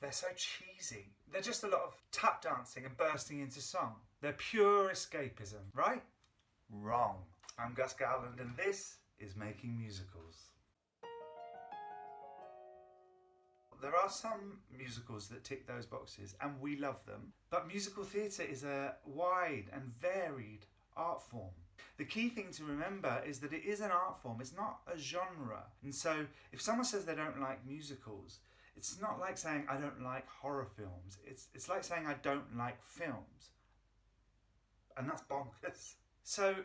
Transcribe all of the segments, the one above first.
They're so cheesy. They're just a lot of tap dancing and bursting into song. They're pure escapism, right? Wrong. I'm Gus Gowland and this is Making Musicals. There are some musicals that tick those boxes and we love them, but musical theatre is a wide and varied art form. The key thing to remember is that it is an art form, it's not a genre. And so if someone says they don't like musicals, it's not like saying I don't like horror films. It's like saying I don't like films. And that's bonkers. So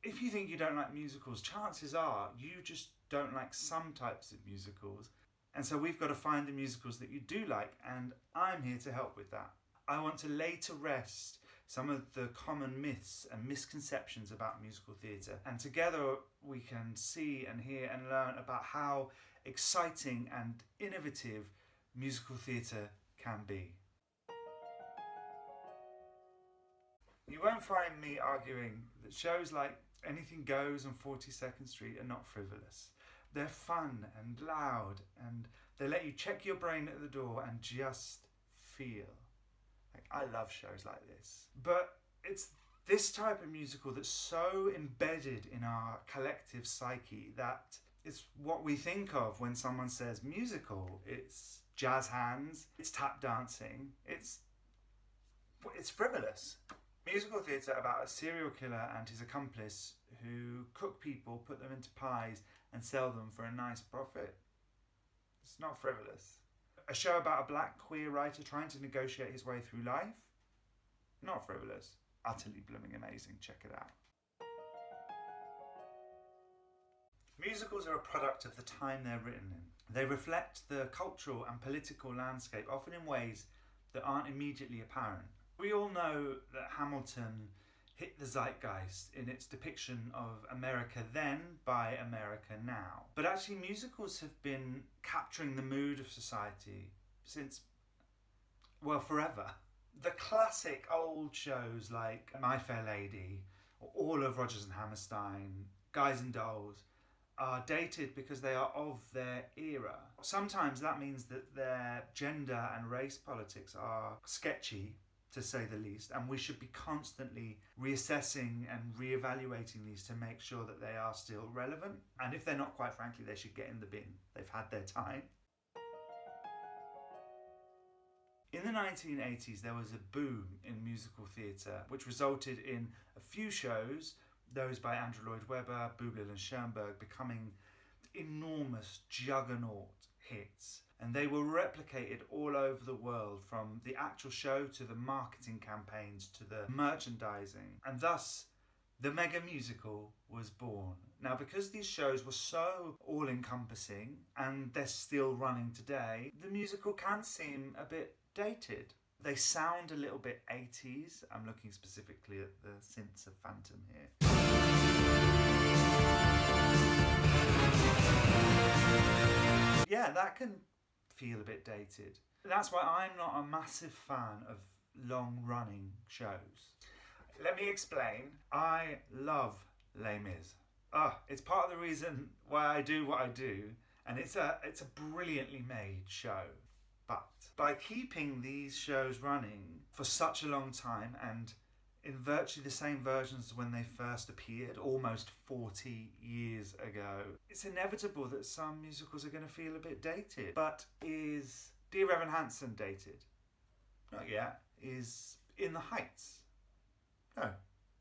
if you think you don't like musicals, chances are you just don't like some types of musicals. And so we've got to find the musicals that you do like, and I'm here to help with that. I want to lay to rest some of the common myths and misconceptions about musical theatre, and together we can see and hear and learn about how exciting and innovative musical theatre can be. You won't find me arguing that shows like Anything Goes and 42nd Street are not frivolous. They're fun and loud, and they let you check your brain at the door and just feel. I love shows like this. But it's this type of musical that's so embedded in our collective psyche that it's what we think of when someone says musical. It's jazz hands, it's tap dancing, it's frivolous. Musical theatre about a serial killer and his accomplice who cook people, put them into pies and sell them for a nice profit. It's not frivolous. A show about a black queer writer trying to negotiate his way through life. Not frivolous. Utterly blooming amazing. Check it out. Musicals are a product of the time they're written in. They reflect the cultural and political landscape, often in ways that aren't immediately apparent. We all know that Hamilton hit the zeitgeist in its depiction of America then by America now. But actually musicals have been capturing the mood of society since, well, forever. The classic old shows like My Fair Lady, or all of Rodgers and Hammerstein, Guys and Dolls, are dated because they are of their era. Sometimes that means that their gender and race politics are sketchy, to say the least, and we should be constantly reassessing and reevaluating these to make sure that they are still relevant. And if they're not, quite frankly, they should get in the bin. They've had their time. In the 1980s, there was a boom in musical theatre, which resulted in a few shows, those by Andrew Lloyd Webber, Bublé and Schoenberg, becoming enormous juggernaut hits. And they were replicated all over the world, from the actual show to the marketing campaigns to the merchandising. And thus, the mega musical was born. Now, because these shows were so all-encompassing, and they're still running today, the musical can seem a bit dated. They sound a little bit 80s. I'm looking specifically at the synths of Phantom here. Yeah, that can feel a bit dated. That's why I'm not a massive fan of long-running shows. Let me explain. I love Les Mis. It's part of the reason why I do what I do, and it's a brilliantly made show. But by keeping these shows running for such a long time and in virtually the same versions as when they first appeared almost 40 years ago, it's inevitable that some musicals are going to feel a bit dated. But is Dear Evan Hansen dated? Not yet. Is In the Heights? No.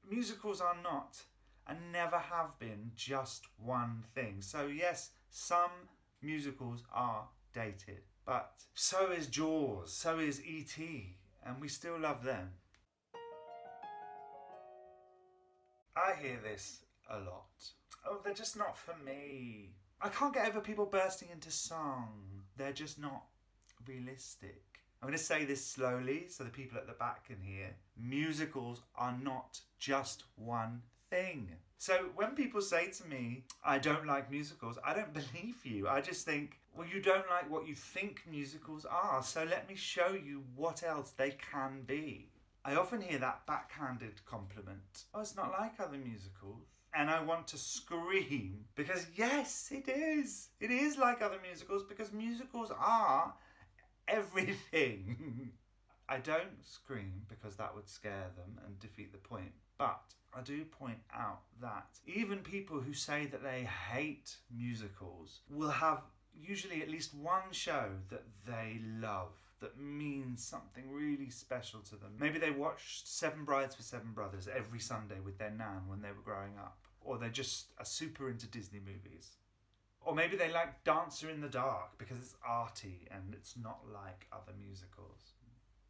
Musicals are not and never have been just one thing. So yes, some musicals are dated, but so is Jaws, so is E.T., and we still love them. I hear this a lot. Oh, they're just not for me. I can't get over people bursting into song. They're just not realistic. I'm going to say this slowly so the people at the back can hear. Musicals are not just one thing. So when people say to me, I don't like musicals, I don't believe you. I just think, well, you don't like what you think musicals are, so let me show you what else they can be. I often hear that backhanded compliment. Oh, it's not like other musicals. And I want to scream because yes, it is. It is like other musicals because musicals are everything. I don't scream because that would scare them and defeat the point, but I do point out that even people who say that they hate musicals will have usually at least one show that they love, that means something really special to them. Maybe they watched Seven Brides for Seven Brothers every Sunday with their nan when they were growing up, or they just are super into Disney movies. Or maybe they like Dancer in the Dark because it's arty and it's not like other musicals.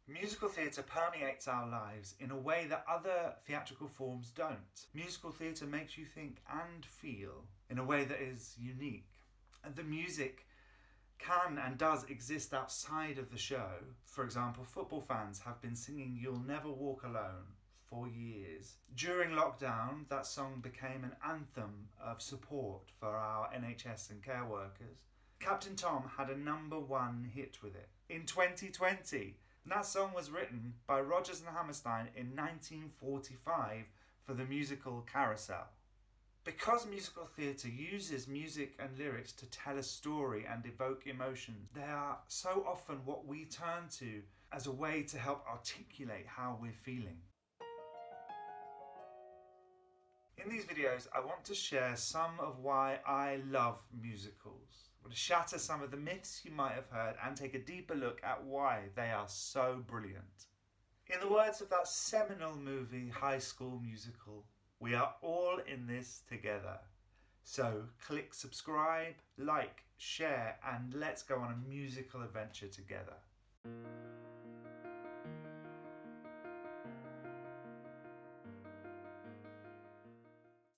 Musical theatre permeates our lives in a way that other theatrical forms don't. Musical theatre makes you think and feel in a way that is unique. And the music can and does exist outside of the show. For example, football fans have been singing You'll Never Walk Alone for years. During lockdown, that song became an anthem of support for our NHS and care workers. Captain Tom had a #1 hit with it in 2020. And that song was written by Rodgers and Hammerstein in 1945 for the musical Carousel. Because musical theatre uses music and lyrics to tell a story and evoke emotion, they are so often what we turn to as a way to help articulate how we're feeling. In these videos, I want to share some of why I love musicals. I want to shatter some of the myths you might have heard and take a deeper look at why they are so brilliant. In the words of that seminal movie, High School Musical, we are all in this together. So click subscribe, like, share, and let's go on a musical adventure together.